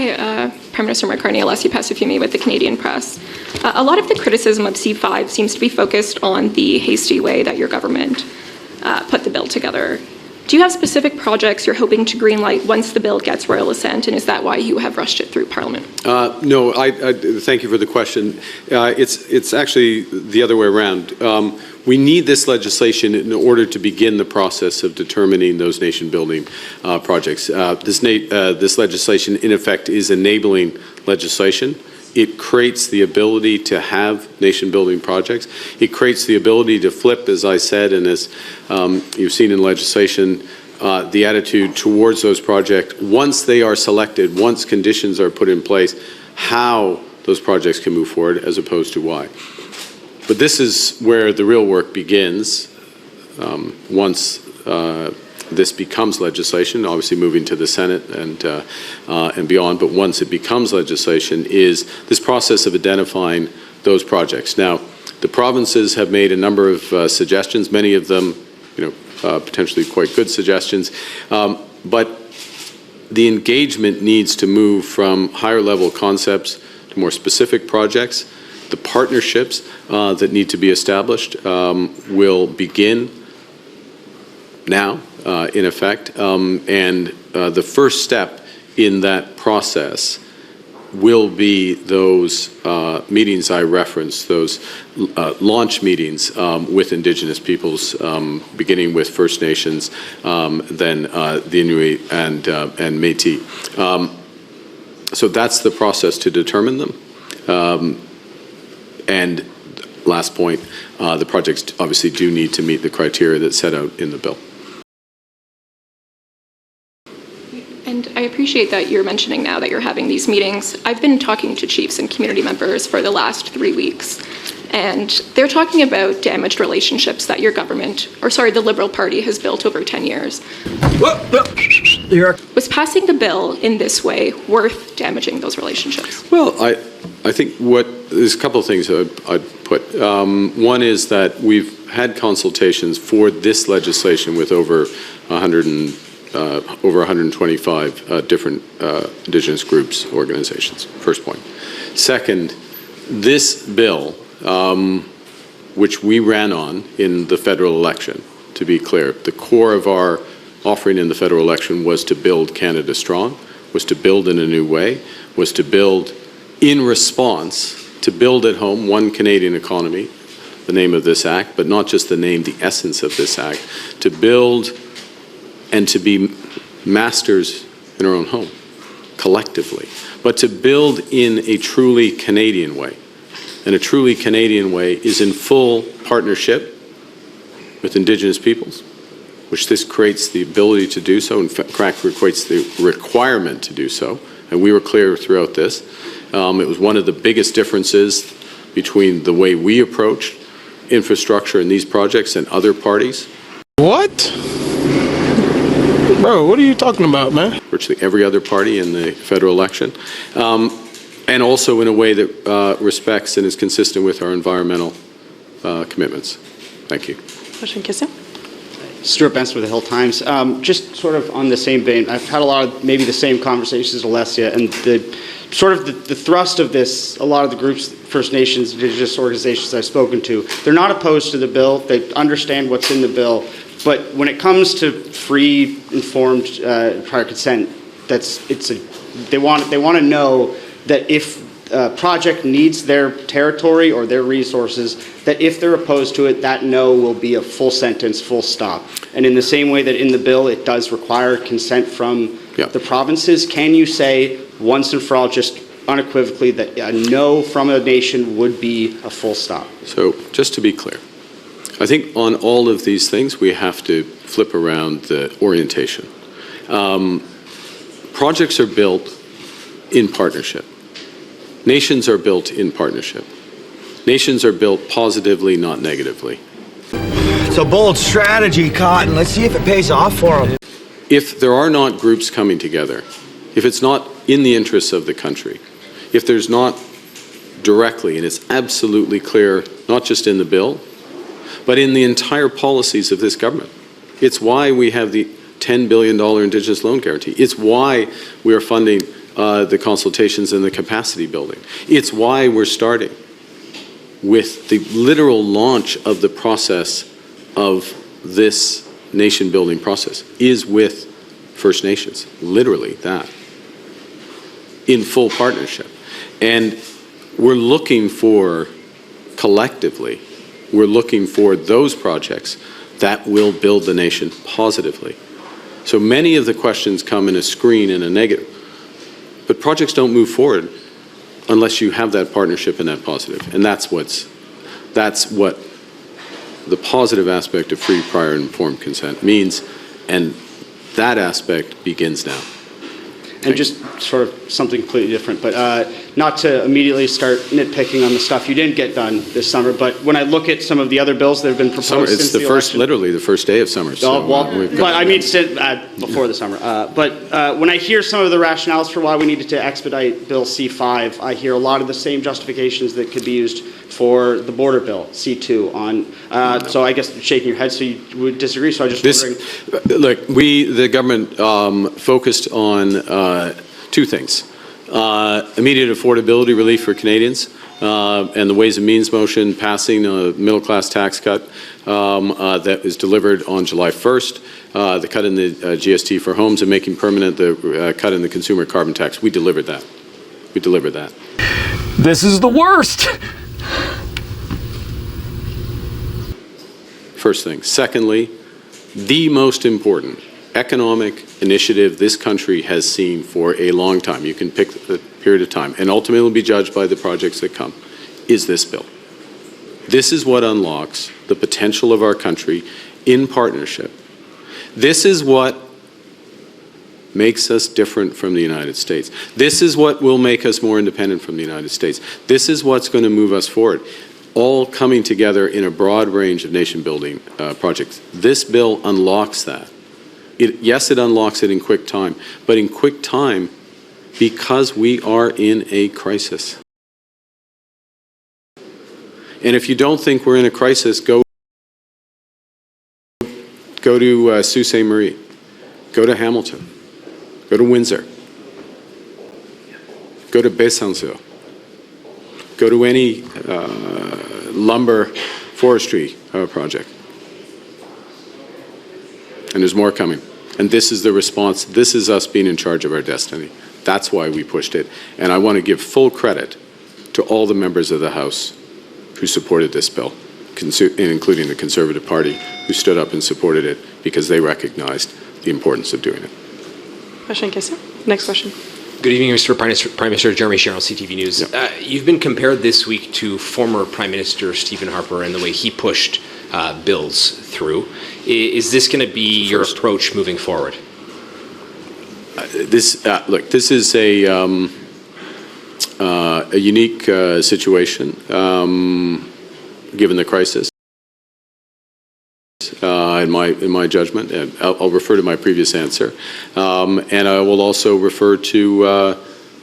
Hi, Prime Minister McCartney, Alessia Pasifumi with the Canadian Press. A lot of the criticism of C5 seems to be focused on the hasty way that your government put the bill together. Do you have specific projects you're hoping to greenlight once the bill gets royal assent, and is that why you have rushed it through Parliament? No, I thank you for the question. It's actually the other way around. We need this legislation in order to begin the process of determining those nation-building projects. This legislation, in effect, is enabling legislation. It creates the ability to have nation-building projects. It creates the ability to flip, as I said, and as you've seen in legislation, the attitude towards those projects once they are selected, once conditions are put in place, how those projects can move forward as opposed to why. But this is where the real work begins once this becomes legislation, obviously moving to the Senate and beyond, but once it becomes legislation, is this process of identifying those projects. Now, the provinces have made a number of suggestions, many of them, potentially quite good suggestions, but the engagement needs to move from higher level concepts to more specific projects. The partnerships that need to be established will begin now, in effect, and the first step in that process will be those meetings I referenced, those launch meetings with Indigenous peoples, beginning with First Nations, then the Inuit and Métis. So that's the process to determine them. And last point, the projects obviously do need to meet the criteria that's set out in the bill. And I appreciate that you're mentioning now that you're having these meetings. I've been talking to chiefs and community members for the last 3 weeks, and they're talking about damaged relationships that your government, the Liberal Party, has built over 10 years. Was passing the bill in this way worth damaging those relationships? Well, I think there's a couple of things I'd put. One is that we've had consultations for this legislation with over 125 different Indigenous groups, organizations, first point. Second, this bill, which we ran on in the federal election, to be clear, the core of our offering in the federal election was to build Canada strong, was to build in a new way, was to build in response, to build at home one Canadian economy, the name of this act, but not just the name, the essence of this act, to build and to be masters in our own home, collectively, but to build in a truly Canadian way. And a truly Canadian way is in full partnership with Indigenous peoples, which this creates the ability to do so, in fact creates the requirement to do so, and we were clear throughout this. It was one of the biggest differences between the way we approach infrastructure in these projects and other parties. What? Bro, what are you talking about, man? Virtually every other party in the federal election. And also in a way that respects and is consistent with our environmental commitments. Thank you. Question, Kissam? Stuart Benson with the Hill Times. Just sort of on the same vein, I've had a lot of maybe the same conversations as Alessia, and the thrust of this, a lot of the groups, First Nations, Indigenous organizations I've spoken to, they're not opposed to the bill. They understand what's in the bill. But when it comes to free, informed prior consent, they want to know that if a project needs their territory or their resources, that if they're opposed to it, that no will be a full sentence, full stop. And in the same way that in the bill it does require consent from the provinces, can you say once and for all, just unequivocally, that a no from a nation would be a full stop? So just to be clear, I think on all of these things we have to flip around the orientation. Projects are built in partnership. Nations are built in partnership. Nations are built positively, not negatively. It's a bold strategy, Cotton. Let's see if it pays off for them. If there are not groups coming together, if it's not in the interests of the country, if there's not directly, and it's absolutely clear, not just in the bill, but in the entire policies of this government. It's why we have the $10 billion Indigenous loan guarantee. It's why we are funding the consultations and the capacity building. It's why we're starting with the literal launch of the process of this nation-building process is with First Nations, literally that, in full partnership. And we're looking for, collectively, we're looking for those projects that will build the nation positively. So many of the questions come in a screen and a negative, but projects don't move forward unless you have that partnership and that positive. And that's what the positive aspect of free, prior, and informed consent means, and that aspect begins now. And just sort of something completely different, but not to immediately start nitpicking on the stuff you didn't get done this summer, but when I look at some of the other bills that have been proposed Summer, since it's the the first, election, literally the first day of summer. So, but I mean before the summer. But when I hear some of the rationales for why we needed to expedite Bill C5, I hear a lot of the same justifications that could be used for the border bill, C2, on. So I guess you're shaking your head, so you would disagree. So I was just wondering. Look, the government, focused on two things. Immediate affordability relief for Canadians, and the Ways and Means motion passing a middle-class tax cut that is delivered on July 1st, the cut in the GST for homes, and making permanent the cut in the consumer carbon tax. We delivered that. We delivered that. This is the worst. First thing. Secondly, the most important economic initiative this country has seen for a long time, you can pick the period of time, and ultimately will be judged by the projects that come, is this bill. This is what unlocks the potential of our country in partnership. This is what makes us different from the United States. This is what will make us more independent from the United States. This is what's going to move us forward, all coming together in a broad range of nation-building projects. This bill unlocks that. Yes, it unlocks it in quick time, but in quick time because we are in a crisis. And if you don't think we're in a crisis, go to Sault Ste. Marie, go to Hamilton, go to Windsor, go to Besançon, go to any lumber forestry project. And there's more coming. And this is the response. This is us being in charge of our destiny. That's why we pushed it. And I want to give full credit to all the members of the House who supported this bill, including the Conservative Party, who stood up and supported it because they recognized the importance of doing it. Question, Kissing. Next question. Good evening, Mr. Prime Minister Jeremy Sherrill, CTV News. Yep. You've been compared this week to former Prime Minister Stephen Harper and the way he pushed bills through. Is this going to be your approach moving forward? Look, this is a unique situation given the crisis. In my judgment, and I'll refer to my previous answer, and I will also refer to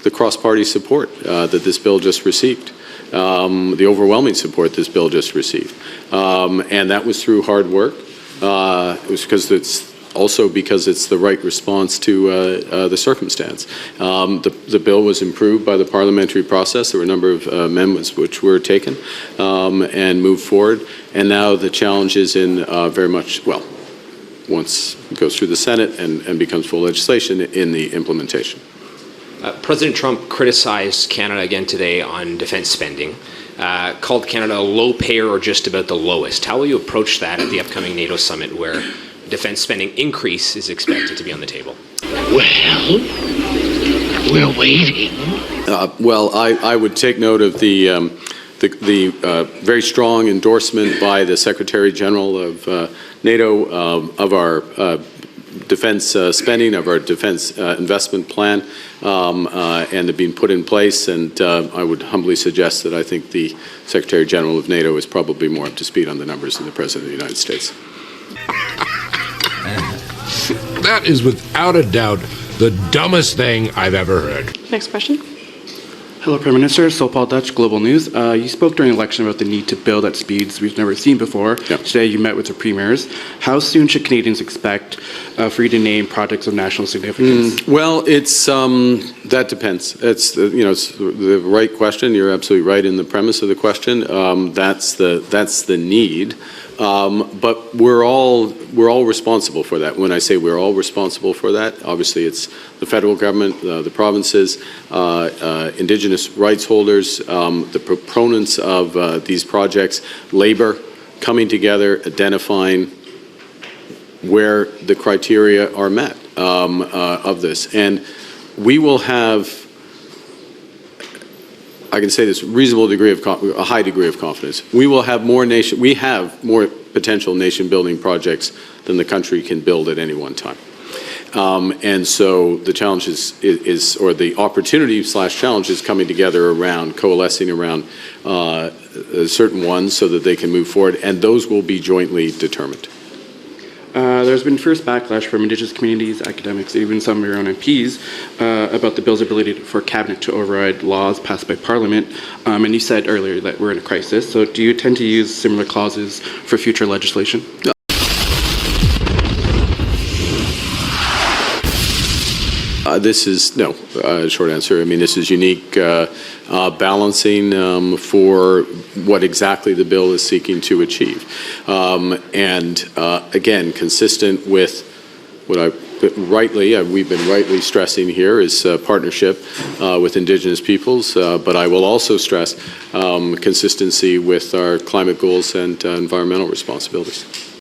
the cross-party support that this bill just received, the overwhelming support this bill just received, and that was through hard work. It was because it's the right response to the circumstance. The bill was improved by the parliamentary process. There were a number of amendments which were taken and moved forward. And now the challenge is in very much, well, once it goes through the Senate and becomes full legislation, in the implementation. President Trump criticized Canada again today on defense spending, called Canada a low payer or just about the lowest. How will you approach that at the upcoming NATO summit where defense spending increase is expected to be on the table? Well, we're waiting. I would take note of the very strong endorsement by the Secretary General of NATO of our defense spending, of our defense investment plan, and being put in place. And I would humbly suggest that I think the Secretary General of NATO is probably more up to speed on the numbers than the President of the United States. That is without a doubt the dumbest thing I've ever heard. Next question. Hello, Prime Minister. Paul Dutch, Global News. You spoke during the election about the need to build at speeds we've never seen before. Yep. Today, you met with the premiers. How soon should Canadians expect for you to name projects of national significance? Well, it's that depends. It's it's the right question. You're absolutely right in the premise of the question. That's the need. But we're all responsible for that. When I say we're all responsible for that, obviously it's the federal government, the provinces, Indigenous rights holders, the proponents of these projects, labor, coming together, identifying where the criteria are met of this. And we will have, I can say this, reasonable degree of a high degree of confidence. We have more potential nation-building projects than the country can build at any one time. And so the challenge is or the opportunity / challenge is coming together around, coalescing around certain ones so that they can move forward, and those will be jointly determined. There's been fierce backlash from Indigenous communities, academics, even some of your own MPs about the bill's ability for Cabinet to override laws passed by Parliament. And you said earlier that we're in a crisis. So do you intend to use similar clauses for future legislation? This is, no, short answer. I mean, this is unique balancing for what exactly the bill is seeking to achieve. And again, consistent with what we've been rightly stressing here is partnership with Indigenous peoples, but I will also stress consistency with our climate goals and environmental responsibilities.